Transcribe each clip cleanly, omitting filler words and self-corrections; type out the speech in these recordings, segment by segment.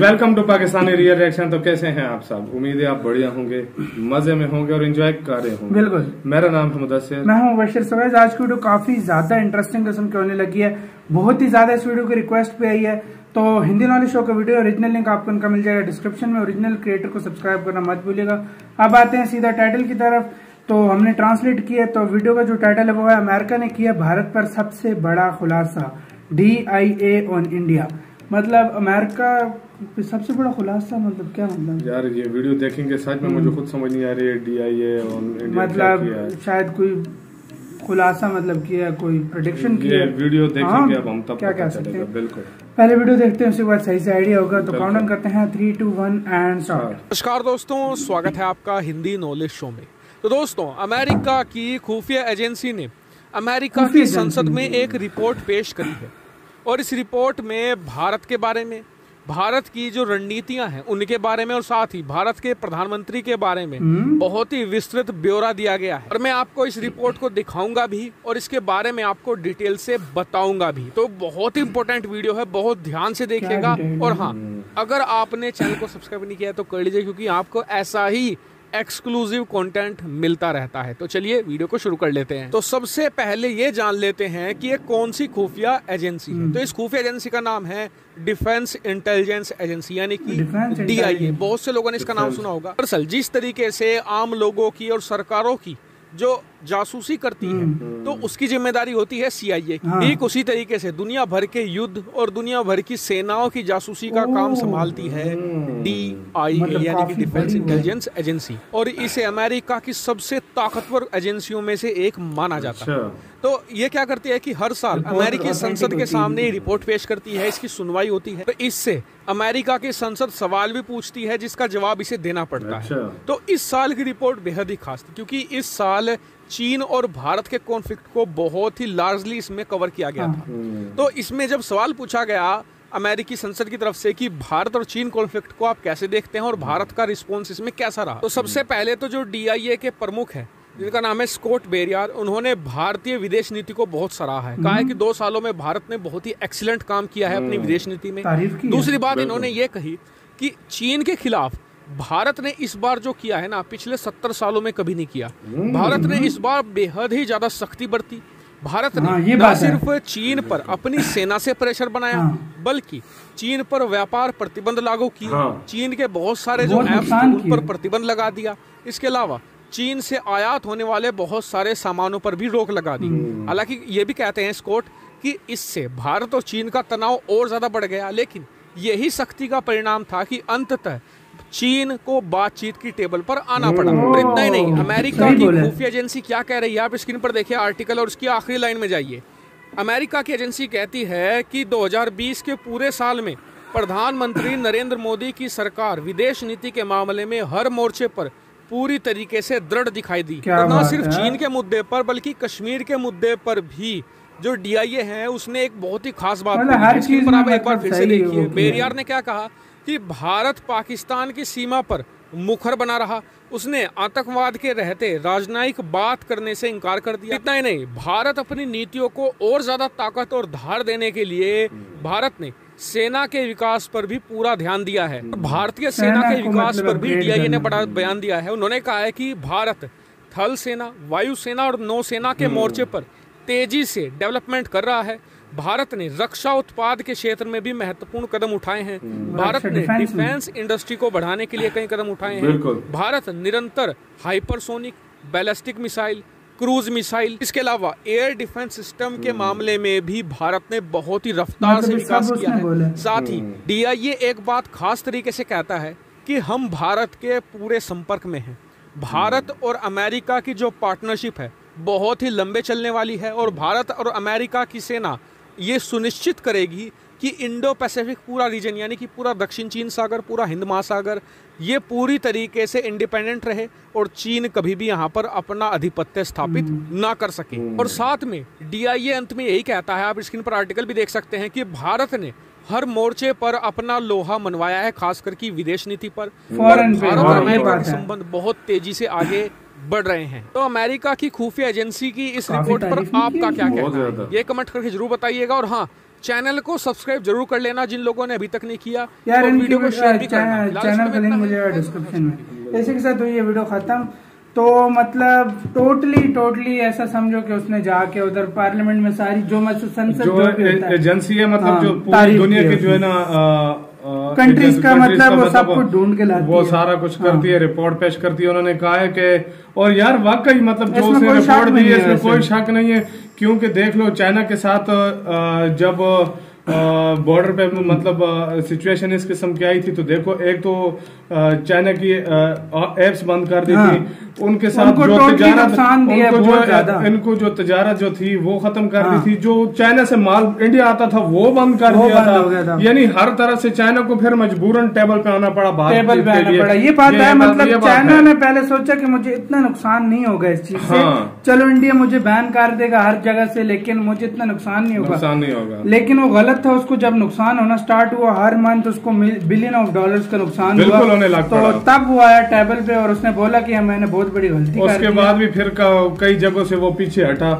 Welcome to Pakistani real reaction. तो कैसे हैं आप सब? उम्मीद है आप बढ़िया होंगे, मजे में होंगे और एंजॉय कर रहे होंगे। बिल्कुल। मेरा नाम है मुदस्सिर, मैं हूं बशीर सवेज। आज की वीडियो काफी ज्यादा इंटरेस्टिंग किस्म की होने लगी है। बहुत ही ज्यादा इस वीडियो की रिक्वेस्ट पे आई है, तो हिंदी नॉलेज शो का वीडियो ओरिजिनल लिंक आपको इनका मिल जाएगा डिस्क्रिप्शन में। ओरिजिनल क्रिएटर को सब्सक्राइब करना मत भूलिएगा। अब आते हैं सीधा टाइटल की तरफ। तो हमने ट्रांसलेट किया, तो वीडियो का जो टाइटल है वो है अमेरिका ने किया भारत पर सबसे बड़ा खुलासा, DIA ऑन इंडिया। मतलब अमेरिका सबसे बड़ा खुलासा मतलब क्या? मतलब यार ये वीडियो देखेंगे सच में मुझे खुद समझ नहीं आ रही है। DIA ऑन इंडिया मतलब शायद कोई खुलासा मतलब किया, कोई प्रेडिक्शन किया। वीडियो देखेंगे अब हम तब क्या पता सकते चलेगा। हैं। बिल्कुल, पहले वीडियो देखते हैं, उसके बाद सही से आइडिया होगा। तो काउंटडाउन करते हैं 3, 2, 1 एंड स्टार्ट। नमस्कार दोस्तों, स्वागत है आपका हिंदी नॉलेज शो में। तो दोस्तों, अमेरिका की खुफिया एजेंसी ने अमेरिका की संसद में एक रिपोर्ट पेश करी है और इस रिपोर्ट में भारत के बारे में, भारत की जो रणनीतियां हैं उनके बारे में और साथ ही भारत के प्रधानमंत्री के बारे में बहुत ही विस्तृत ब्यौरा दिया गया है। और मैं आपको इस रिपोर्ट को दिखाऊंगा भी और इसके बारे में आपको डिटेल से बताऊंगा भी। तो बहुत ही इंपॉर्टेंट वीडियो है, बहुत ध्यान से देखिएगा। और हाँ, अगर आपने चैनल को सब्सक्राइब नहीं किया तो कर लीजिए, क्योंकि आपको ऐसा ही एक्सक्लूसिव कंटेंट मिलता रहता है। तो चलिए वीडियो को शुरू कर लेते हैं। तो सबसे पहले ये जान लेते हैं कि ये कौन सी खुफिया एजेंसी है। तो इस खुफिया एजेंसी का नाम है डिफेंस इंटेलिजेंस एजेंसी, यानी कि DIA। बहुत से लोगों ने इसका नाम सुना होगा। दरअसल जिस तरीके से आम लोगों की और सरकारों की जो जासूसी करती है तो उसकी जिम्मेदारी होती है CIA की। ठीक उसी तरीके से दुनिया भर के युद्ध और दुनिया भर की सेनाओं की जासूसी का काम संभालती है DIA, यानी कि डिफेंस इंटेलिजेंस एजेंसी। और इसे अमेरिका की सबसे ताकतवर एजेंसियों में से एक माना जाता है। तो ये क्या करती है कि हर साल अमेरिकी संसद के सामने रिपोर्ट पेश करती है, इसकी सुनवाई होती है। तो इससे अमेरिका की संसद सवाल भी पूछती है जिसका जवाब इसे देना पड़ता है। तो इस साल की रिपोर्ट बेहद ही खास थी, क्योंकि इस साल चीन और भारत के कॉन्फ्लिक्ट को बहुत ही लार्जली इसमें कवर किया गया था। तो इसमें जब सवाल पूछा गया अमेरिकी संसद की तरफ से कि भारत और चीन कॉन्फ्लिक्ट को आप कैसे देखते हैं और भारत का रिस्पॉन्स इसमें कैसा रहा, तो सबसे पहले तो जो DIA के प्रमुख है जिनका नाम है स्कॉट बेरियर, उन्होंने भारतीय विदेश नीति को बहुत सराहा है। कहा है कि 2 सालों में भारत ने बहुत ही एक्सीलेंट काम किया है अपनी विदेश नीति में। दूसरी बात इन्होंने ये कही कि चीन के खिलाफ भारत ने इस बार जो किया है ना, पिछले 70 सालों में कभी नहीं किया। भारत ने इस बार बेहद ही ज्यादा सख्ती बरती। भारत ने न सिर्फ चीन पर अपनी सेना से प्रेशर बनाया, बल्कि चीन पर व्यापार प्रतिबंध लागू किए। चीन के बहुत सारे जो ऐप्स उन पर प्रतिबंध लगा दिया। इसके अलावा चीन से आयात होने वाले बहुत सारे सामानों पर भी रोक लगा दी। हालांकि ये भी कहते हैं स्कॉट कि इससे भारत और चीन का तनाव और ज्यादा बढ़ गया, लेकिन यही सख्ती का परिणाम था कि अंततः चीन को बातचीत की टेबल पर आना पड़ा। और इतना ही नहीं, अमेरिका की खुफिया एजेंसी क्या कह रही है आप स्क्रीन पर देखिए आर्टिकल और उसकी आखिरी लाइन में जाइए। अमेरिका की एजेंसी कहती है कि 2020 के पूरे साल में प्रधानमंत्री नरेंद्र मोदी की सरकार विदेश नीति के मामले में हर मोर्चे पर पूरी तरीके से दृढ़ दिखाई दी। तो न सिर्फ चीन के मुद्दे पर बल्कि कश्मीर के मुद्दे पर भी जो DIA है उसने एक बहुत ही खास बात की। पर आप एक बार फिर से देखिए, बेरियर ने क्या कहा कि भारत पाकिस्तान की सीमा पर मुखर बना रहा। उसने आतंकवाद के रहते राजनयिक बात करने से इनकार कर दिया। इतना ही नहीं, भारत अपनी नीतियों को और ज्यादा ताकत और धार देने के लिए भारत ने सेना के विकास पर भी पूरा ध्यान दिया है। भारतीय सेना के विकास पर भी DIA ने बड़ा बयान दिया है। उन्होंने कहा है कि भारत थल सेना, वायु सेना और नौसेना के मोर्चे पर तेजी से डेवलपमेंट कर रहा है। भारत ने रक्षा उत्पाद के क्षेत्र में भी महत्वपूर्ण कदम उठाए हैं। भारत ने डिफेंस इंडस्ट्री को बढ़ाने के लिए कई कदम उठाए हैं। भारत निरंतर hypersonic, ballistic missile, cruise missile, इसके अलावा एयर डिफेंस सिस्टम के मामले में भी भारत ने बहुत ही रफ्तार से विकास किया है। साथ ही DIA एक बात खास तरीके से कहता है कि हम भारत के पूरे संपर्क में हैं। भारत और अमेरिका की जो पार्टनरशिप है बहुत ही लंबे चलने वाली है और भारत और अमेरिका की सेना ये सुनिश्चित करेगी कि इंडो पैसिफिक पूरा रीजन, यानी कि पूरा दक्षिण चीन सागर, पूरा हिंद महासागर, ये पूरी तरीके से इंडिपेंडेंट रहे और चीन कभी भी यहाँ पर अपना आधिपत्य स्थापित ना कर सके। और साथ में DIA अंत में यही कहता है, आप स्क्रीन पर आर्टिकल भी देख सकते हैं, कि भारत ने हर मोर्चे पर अपना लोहा मनवाया है, खासकर की विदेश नीति पर। भारत और अमेरिका के संबंध बहुत तेजी से आगे बढ़ रहे हैं। तो अमेरिका की खुफिया एजेंसी की इस रिपोर्ट पर आपका क्या कहना है, ये कमेंट करके जरूर बताइएगा। और हाँ, चैनल को सब्सक्राइब जरूर कर लेना जिन लोगों ने अभी तक नहीं किया, यार और इनकी वीडियो को शेयर भी करना। चैनल का लिंक मिलेगा डिस्क्रिप्शन में। इसी के साथ हुई ये वीडियो खत्म। तो मतलब टोटली ऐसा समझो कि उसने जाके उधर पार्लियामेंट में सारी जो संसद जो एजेंसी है मतलब जो पूरी दुनिया की जो है ना कंट्रीज का मतलब वो सब कुछ ढूंढ के लाती है, वो सारा कुछ करती है, रिपोर्ट पेश करती है। उन्होंने कहा है कि और यार वाकई मतलब जो उसने रिपोर्ट दी है इसमें कोई शक नहीं है, क्योंकि देख लो चाइना के साथ जब बॉर्डर पे मतलब सिचुएशन इस किस्म की आई थी, तो देखो एक तो चाइना की एप्स बंद कर दी थी, उनके साथ जो तजारत इनको जो तजारत जो थी वो खत्म कर दी थी, जो चाइना से माल इंडिया आता था वो बंद कर दिया था। यानी हर तरह से चाइना को फिर मजबूरन टेबल पे आना पड़ा, टेबल पे आना पड़ा। ये बात है मतलब चाइना ने पहले सोचा कि मुझे इतना नुकसान नहीं होगा इस चीज से, चलो इंडिया मुझे बैन कर देगा हर जगह से, लेकिन मुझे इतना नुकसान नहीं होगा। लेकिन वो गलत था। उसको जब नुकसान होना स्टार्ट हुआ, हर मंथ उसको $1 बिलियन का नुकसान हुआ, तो तब वो आया टेबल पे और उसने बोला कि मैंने बहुत बड़ी गलती कर दी। उसके बाद भी फिर कई जगहों से वो पीछे हटा,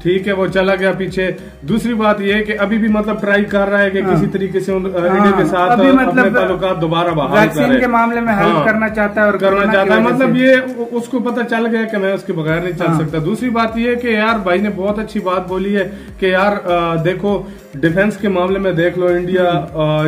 ठीक है वो चला गया पीछे। दूसरी बात ये कि अभी भी मतलब ट्राई कर रहा है कि किसी तरीके से इंडिया के साथ अपने ताल्लुकात दोबारा बहाल वैक्सीन के मामले में हेल्प करना चाहता है और करना चाहता है। मतलब ये उसको पता चल गया कि मैं उसके बगैर नहीं चल सकता। दूसरी बात ये कि यार भाई ने बहुत अच्छी बात बोली है कि यार देखो डिफेंस के मामले में देख लो इंडिया,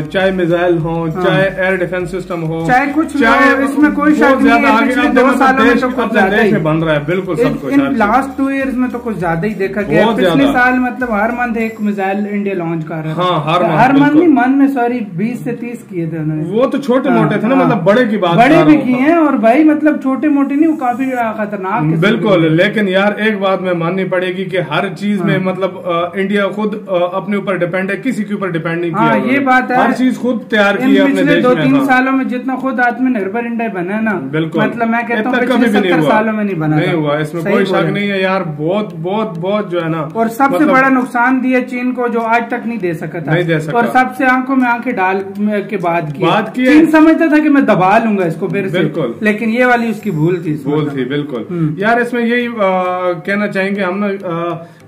चाहे मिसाइल हो, चाहे एयर डिफेंस सिस्टम हो, चाहे कुछ इसमें कोई शक नहीं है, पिछले 2 सालों में तो कुछ ज्यादा ही बन रहा है। बिल्कुल सब कुछ लास्ट 2 इयर्स में तो कुछ ज्यादा ही देखा गया। पिछले साल मतलब हर मंथ एक मिसाइल इंडिया लॉन्च कर रहा है। हर मंथ में सॉरी 20 से 30 किए थे उन्होंने। वो तो छोटे मोटे थे ना, मतलब बड़े की बात बड़े भी किए हैं और भाई मतलब छोटे मोटे नहीं, वो काफी खतरनाक। बिल्कुल, लेकिन यार एक बात में माननी पड़ेगी कि हर चीज में मतलब इंडिया खुद अपने ऊपर डिपेंड है, किसी के ऊपर डिपेंड नहीं किया। ये बात है, हर चीज खुद तैयार की है अपने देश में। 2-3 सालों में जितना खुद आत्मनिर्भर इंडिया बना है ना, बिल्कुल मतलब मैं कहता हूँ 70 सालों में नहीं हुआ। इसमें कोई शक नहीं है यार, बहुत जो है ना। और सबसे बड़ा नुकसान दिया चीन को, जो आज तक नहीं दे सका था, और सबसे आंखों में आंखें डाल के बात की। चीन समझता था कि मैं दबा लूंगा इसको फिर से, बिल्कुल, लेकिन ये वाली उसकी भूल थी। बिल्कुल यार, इसमें यही कहना चाहेंगे हम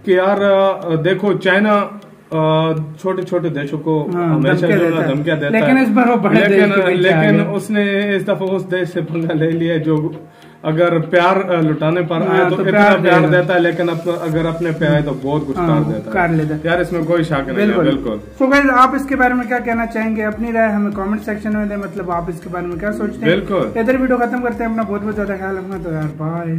कि यार देखो चाइना छोटे देशों को हमेशा धमकियां देता है, लेकिन उसने इस दफा उस देश से पंगा ले लिया जो अगर प्यार लुटाने पर आए तो इतना प्यार देता है, लेकिन अगर अपने पे आए तो बहुत कुछ कर लेता है यार, इसमें कोई शक नहीं है। बिल्कुल। तो गाइस आप इसके बारे में क्या कहना चाहेंगे? अपनी राय हमें कमेंट सेक्शन में दें, मतलब आप इसके बारे में क्या सोचते हैं। बिल्कुल। इधर वीडियो खत्म करते हैं। अपना बहुत ज्यादा ख्याल रखना। तो यार बाय।